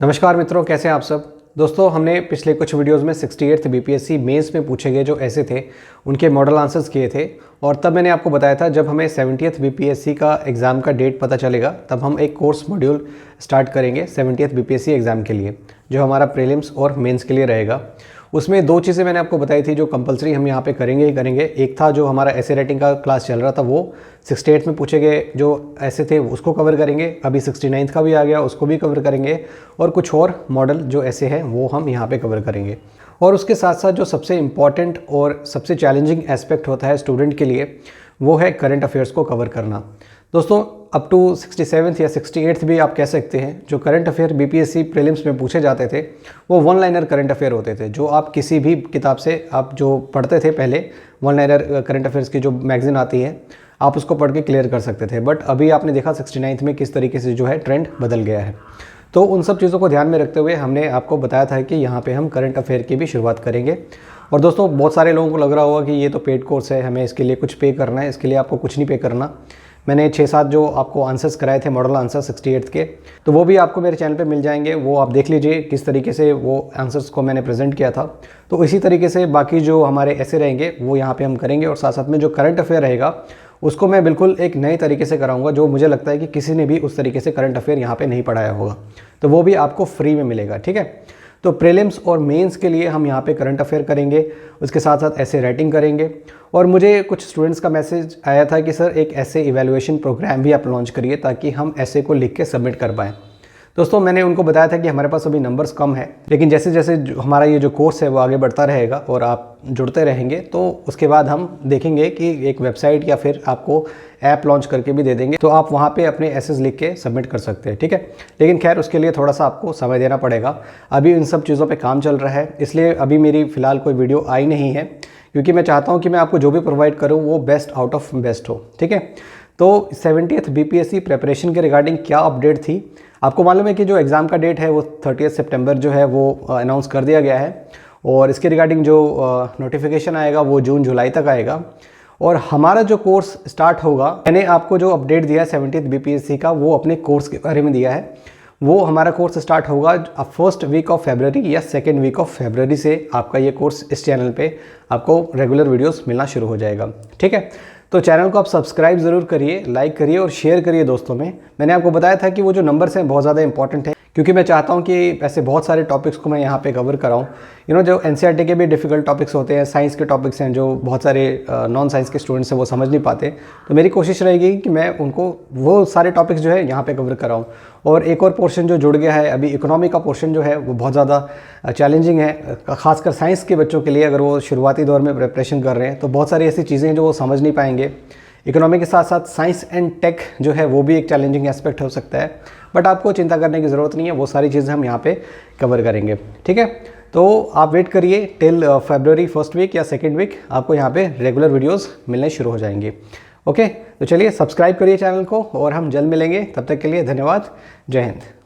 नमस्कार मित्रों, कैसे हैं आप सब। दोस्तों, हमने पिछले कुछ वीडियोस में 68th बीपीएससी मेंस में पूछे गए जो ऐसे थे उनके मॉडल आंसर्स किए थे। और तब मैंने आपको बताया था जब हमें 70th बीपीएससी का एग्ज़ाम का डेट पता चलेगा तब हम एक कोर्स मॉड्यूल स्टार्ट करेंगे 70th बीपीएससी एग्ज़ाम के लिए, जो हमारा प्रीलिम्स और मेंस के लिए रहेगा। उसमें दो चीज़ें मैंने आपको बताई थी जो कंपलसरी हम यहाँ पे करेंगे ही करेंगे। एक था जो हमारा ऐसे राइटिंग का क्लास चल रहा था, वो 68 में पूछे गए जो ऐसे थे उसको कवर करेंगे। अभी 69 का भी आ गया, उसको भी कवर करेंगे। और कुछ और मॉडल जो ऐसे हैं वो हम यहाँ पे कवर करेंगे। और उसके साथ साथ जो सबसे इम्पॉर्टेंट और सबसे चैलेंजिंग एस्पेक्ट होता है स्टूडेंट के लिए, वो है करंट अफेयर्स को कवर करना। दोस्तों, अप टू 67th या 68th भी आप कह सकते हैं, जो करंट अफेयर बीपीएससी प्रीलिम्स में पूछे जाते थे वो वन लाइनर करंट अफेयर होते थे, जो आप किसी भी किताब से आप जो पढ़ते थे पहले, वन लाइनर करंट अफेयर्स की जो मैगजीन आती है आप उसको पढ़ के क्लियर कर सकते थे। बट अभी आपने देखा 69th में किस तरीके से जो है ट्रेंड बदल गया है। तो उन सब चीज़ों को ध्यान में रखते हुए हमने आपको बताया था कि यहाँ पे हम करंट अफेयर की भी शुरुआत करेंगे। और दोस्तों, बहुत सारे लोगों को लग रहा होगा कि ये तो पेड कोर्स है, हमें इसके लिए कुछ पे करना है। इसके लिए आपको कुछ नहीं पे करना। मैंने 6-7 जो आपको आंसर्स कराए थे मॉडल आंसर 68 के, तो वो भी आपको मेरे चैनल पे मिल जाएंगे। वो आप देख लीजिए किस तरीके से वो आंसर्स को मैंने प्रेजेंट किया था। तो इसी तरीके से बाकी जो हमारे ऐसे रहेंगे वो यहाँ पे हम करेंगे। और साथ साथ में जो करंट अफेयर रहेगा उसको मैं बिल्कुल एक नए तरीके से कराऊंगा, जो मुझे लगता है कि किसी ने भी उस तरीके से करंट अफेयर यहाँ पे नहीं पढ़ाया होगा। तो वो भी आपको फ्री में मिलेगा, ठीक है। तो प्रीलिम्स और मेंस के लिए हम यहाँ पे करंट अफेयर करेंगे, उसके साथ साथ ऐसे राइटिंग करेंगे। और मुझे कुछ स्टूडेंट्स का मैसेज आया था कि सर एक ऐसे इवैल्यूएशन प्रोग्राम भी आप लॉन्च करिए ताकि हम ऐसे को लिख के सबमिट कर पाएँ। दोस्तों, मैंने उनको बताया था कि हमारे पास अभी नंबर्स कम है, लेकिन जैसे जैसे हमारा ये जो कोर्स है वो आगे बढ़ता रहेगा और आप जुड़ते रहेंगे तो उसके बाद हम देखेंगे कि एक वेबसाइट या फिर आपको ऐप लॉन्च करके भी दे देंगे, तो आप वहाँ पे अपने एसेस लिख के सबमिट कर सकते हैं, ठीक है। लेकिन खैर उसके लिए थोड़ा सा आपको समय देना पड़ेगा। अभी इन सब चीज़ों पर काम चल रहा है, इसलिए अभी मेरी फ़िलहाल कोई वीडियो आई नहीं है, क्योंकि मैं चाहता हूँ कि मैं आपको जो भी प्रोवाइड करूँ वो बेस्ट आउट ऑफ बेस्ट हो, ठीक है। तो 70th बीपीएससी प्रेपरेशन के रिगार्डिंग क्या अपडेट थी, आपको मालूम है कि जो एग्ज़ाम का डेट है वो 30 सितंबर जो है वो अनाउंस कर दिया गया है। और इसके रिगार्डिंग जो नोटिफिकेशन आएगा वो जून जुलाई तक आएगा। और हमारा जो कोर्स स्टार्ट होगा, मैंने आपको जो अपडेट दिया है 70th बीपीएससी का, वो अपने कोर्स के बारे में दिया है। वो हमारा कोर्स स्टार्ट होगा फर्स्ट वीक ऑफ फरवरी या सेकेंड वीक ऑफ फरवरी से आपका ये कोर्स इस चैनल पे आपको रेगुलर वीडियोस मिलना शुरू हो जाएगा, ठीक है। तो चैनल को आप सब्सक्राइब ज़रूर करिए, लाइक करिए और शेयर करिए दोस्तों में। मैंने आपको बताया था कि वो जो नंबर्स हैं बहुत ज़्यादा इंपॉर्टेंट है, क्योंकि मैं चाहता हूँ कि ऐसे बहुत सारे टॉपिक्स को मैं यहाँ पे कवर कराऊँ। जो एनसीईआरटी के भी डिफ़िकल्ट टॉपिक्स होते हैं, साइंस के टॉपिक्स हैं जो बहुत सारे नॉन साइंस के स्टूडेंट्स हैं वो समझ नहीं पाते, तो मेरी कोशिश रहेगी कि मैं उनको वो सारे टॉपिक्स जो है यहाँ पे कवर कराऊँ। और एक और पोर्शन जो जुड़ गया है अभी, इकोनॉमी का पोर्शन जो है वो बहुत ज़्यादा चैलेंजिंग है, खासकर साइंस के बच्चों के लिए। अगर वो शुरुआती दौर में प्रिपरेशन कर रहे हैं तो बहुत सारी ऐसी चीज़ें हैं जो वो समझ नहीं पाएंगे। इकोनॉमी के साथ साथ साइंस एंड टेक जो है वो भी एक चैलेंजिंग एस्पेक्ट हो सकता है, बट आपको चिंता करने की ज़रूरत नहीं है, वो सारी चीज़ें हम यहाँ पे कवर करेंगे, ठीक है। तो आप वेट करिए टिल फरवरी फर्स्ट वीक या सेकेंड वीक, आपको यहाँ पे रेगुलर वीडियोस मिलने शुरू हो जाएंगे। ओके, तो चलिए सब्सक्राइब करिए चैनल को और हम जल्द मिलेंगे। तब तक के लिए धन्यवाद। जय हिंद।